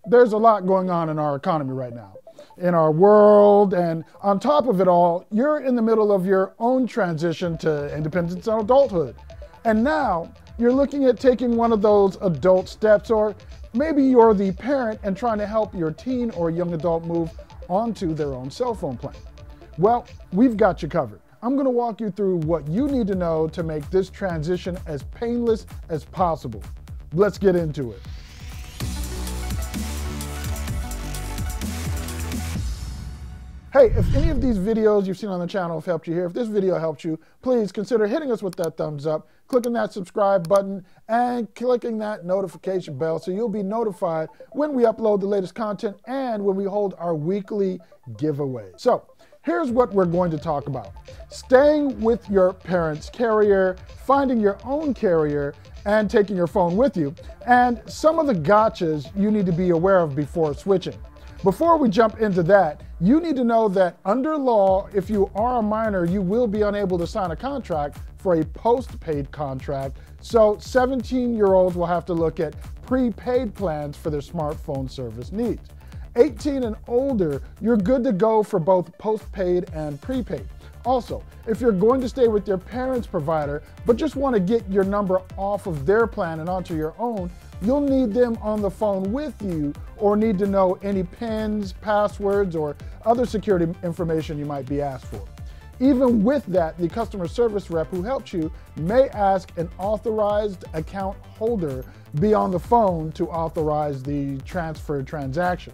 there's a lot going on in our economy right now, in our world, and on top of it all, you're in the middle of your own transition to independence and adulthood. And now you're looking at taking one of those adult steps, or maybe you're the parent and trying to help your teen or young adult move onto their own cell phone plan. Well, we've got you covered. I'm going to walk you through what you need to know to make this transition as painless as possible. Let's get into it. Hey, if any of these videos you've seen on the channel have helped you here, if this video helped you, please consider hitting us with that thumbs up, clicking that subscribe button, and clicking that notification bell so you'll be notified when we upload the latest content and when we hold our weekly giveaway. So, here's what we're going to talk about: staying with your parents' carrier, finding your own carrier, and taking your phone with you, and some of the gotchas you need to be aware of before switching. Before we jump into that, you need to know that under law, if you are a minor, you will be unable to sign a contract for a post-paid contract, so 17-year-olds will have to look at prepaid plans for their smartphone service needs. 18 and older, you're good to go for both postpaid and prepaid. Also, if you're going to stay with your parents' provider, but just want to get your number off of their plan and onto your own, you'll need them on the phone with you, or need to know any PINs, passwords, or other security information you might be asked for. Even with that, the customer service rep who helps you may ask an authorized account holder be on the phone to authorize the transfer transaction.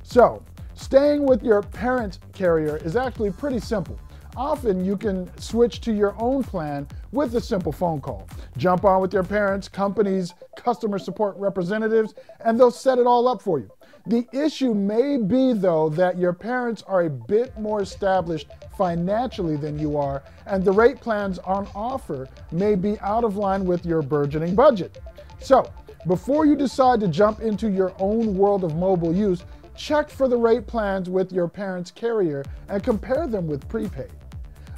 So, staying with your parents' carrier is actually pretty simple. Often you can switch to your own plan with a simple phone call. Jump on with your parents' company's customer support representatives, and they'll set it all up for you. The issue may be, though, that your parents are a bit more established financially than you are, and the rate plans on offer may be out of line with your burgeoning budget. So, before you decide to jump into your own world of mobile use, check for the rate plans with your parents' carrier and compare them with prepaid.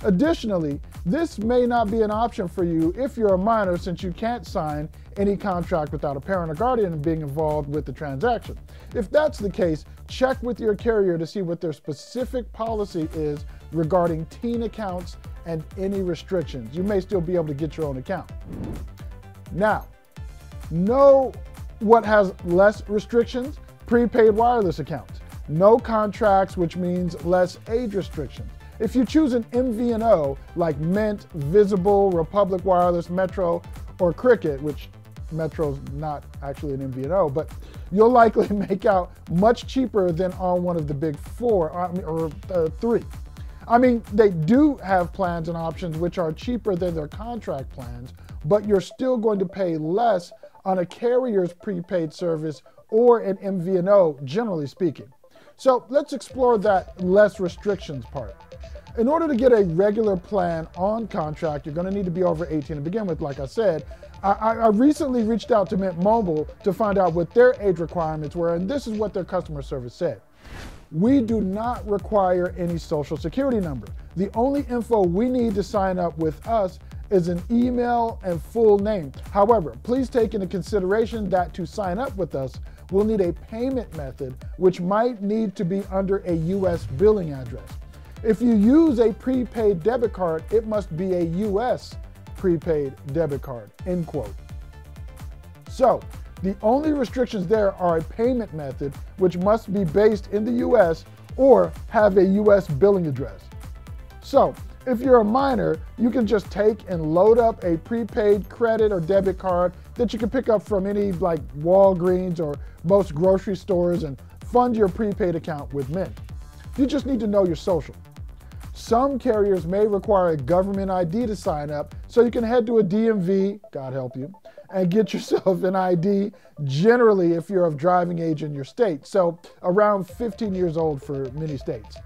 Additionally, this may not be an option for you if you're a minor, since you can't sign any contract without a parent or guardian being involved with the transaction. If that's the case, check with your carrier to see what their specific policy is regarding teen accounts and any restrictions. You may still be able to get your own account. Now, know what has less restrictions: prepaid wireless accounts. No contracts, which means less age restrictions. If you choose an MVNO like Mint, Visible, Republic Wireless, Metro, or Cricket, which Metro's not actually an MVNO, but you'll likely make out much cheaper than on one of the big four, or three. I mean, they do have plans and options which are cheaper than their contract plans, but you're still going to pay less on a carrier's prepaid service or an MVNO, generally speaking. So let's explore that less restrictions part. In order to get a regular plan on contract, you're going to need to be over 18 to begin with, like I said. I recently reached out to Mint Mobile to find out what their age requirements were, and this is what their customer service said. We do not require any social security number. The only info we need to sign up with us is an email and full name. However, please take into consideration that to sign up with us, we'll need a payment method, which might need to be under a U.S. billing address. If you use a prepaid debit card, it must be a U.S. prepaid debit card, end quote. So, the only restrictions there are a payment method, which must be based in the U.S. or have a U.S. billing address. So, if you're a minor, you can just take and load up a prepaid credit or debit card that you can pick up from any like Walgreens or most grocery stores and fund your prepaid account with Mint. You just need to know your social. Some carriers may require a government ID to sign up, so you can head to a DMV, God help you, and get yourself an ID, generally if you're of driving age in your state, so around 15 years old for many states.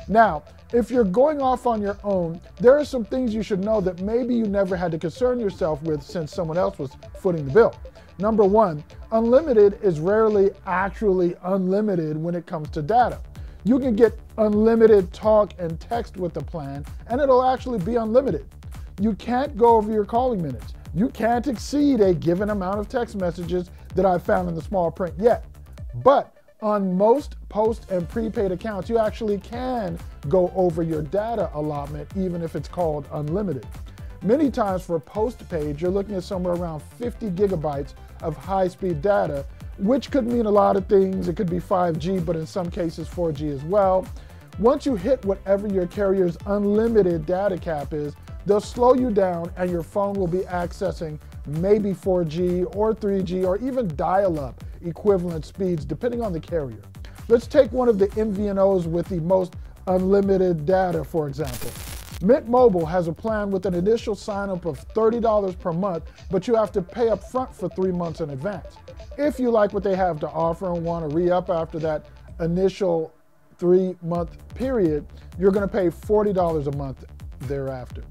Now, if you're going off on your own, there are some things you should know that maybe you never had to concern yourself with since someone else was footing the bill. Number one, unlimited is rarely actually unlimited when it comes to data. You can get unlimited talk and text with the plan, and it'll actually be unlimited. You can't go over your calling minutes. You can't exceed a given amount of text messages that I've found in the small print yet. But on most post and prepaid accounts, you actually can go over your data allotment even if it's called unlimited. Many times for postpaid, you're looking at somewhere around 50 gigabytes of high-speed data, which could mean a lot of things. It could be 5G, but in some cases 4G as well. Once you hit whatever your carrier's unlimited data cap is, they'll slow you down and your phone will be accessing maybe 4G or 3G or even dial-up equivalent speeds depending on the carrier. Let's take one of the MVNOs with the most unlimited data, for example. Mint Mobile has a plan with an initial sign-up of $30 per month, but you have to pay up front for 3 months in advance. If you like what they have to offer and want to re-up after that initial 3-month period, you're going to pay $40 a month thereafter.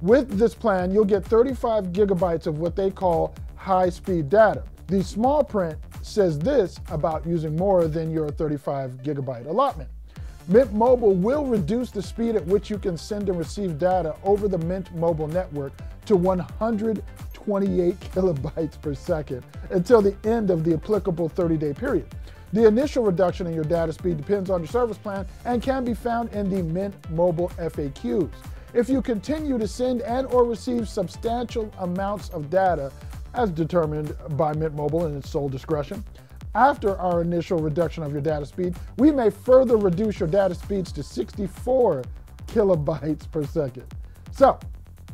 With this plan, you'll get 35 gigabytes of what they call high-speed data. The small print says this about using more than your 35 gigabyte allotment. Mint Mobile will reduce the speed at which you can send and receive data over the Mint Mobile network to 128 kilobytes per second until the end of the applicable 30-day period. The initial reduction in your data speed depends on your service plan and can be found in the Mint Mobile FAQs. If you continue to send and or receive substantial amounts of data, as determined by Mint Mobile in its sole discretion, after our initial reduction of your data speed, we may further reduce your data speeds to 64 kilobytes per second. So,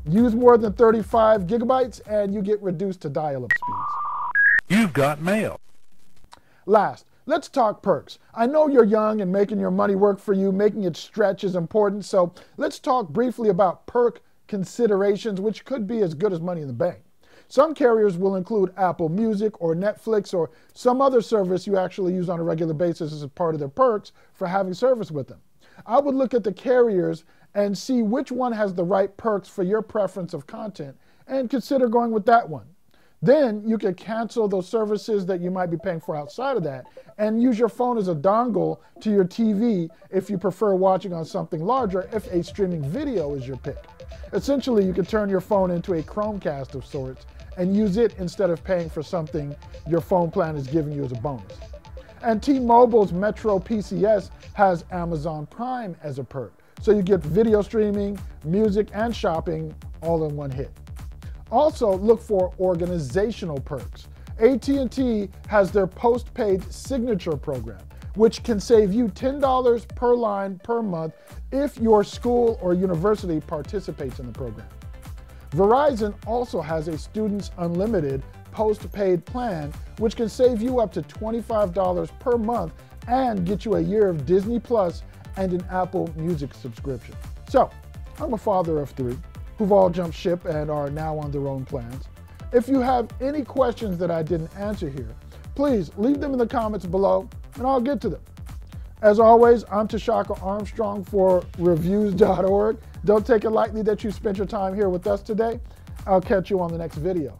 use more than 35 gigabytes and you get reduced to dial-up speeds. You've got mail. Last, let's talk perks. I know you're young and making your money work for you, making it stretch is important, so let's talk briefly about perk considerations, which could be as good as money in the bank. Some carriers will include Apple Music or Netflix or some other service you actually use on a regular basis as a part of their perks for having service with them. I would look at the carriers and see which one has the right perks for your preference of content and consider going with that one. Then you can cancel those services that you might be paying for outside of that and use your phone as a dongle to your TV if you prefer watching on something larger if a streaming video is your pick. Essentially, you can turn your phone into a Chromecast of sorts and use it instead of paying for something your phone plan is giving you as a bonus. And T-Mobile's Metro PCS has Amazon Prime as a perk, so you get video streaming, music, and shopping all in one hit. Also, look for organizational perks. at&t has their postpaid signature program, which can save you $10 per line per month if your school or university participates in the program. Verizon also has a Students Unlimited postpaid plan, which can save you up to $25 per month and get you a year of Disney Plus and an Apple Music subscription. So, I'm a father of 3 who've all jumped ship and are now on their own plans. If you have any questions that I didn't answer here, please leave them in the comments below and I'll get to them. As always, I'm Tshaka Armstrong for reviews.org. Don't take it lightly that you spent your time here with us today. I'll catch you on the next video.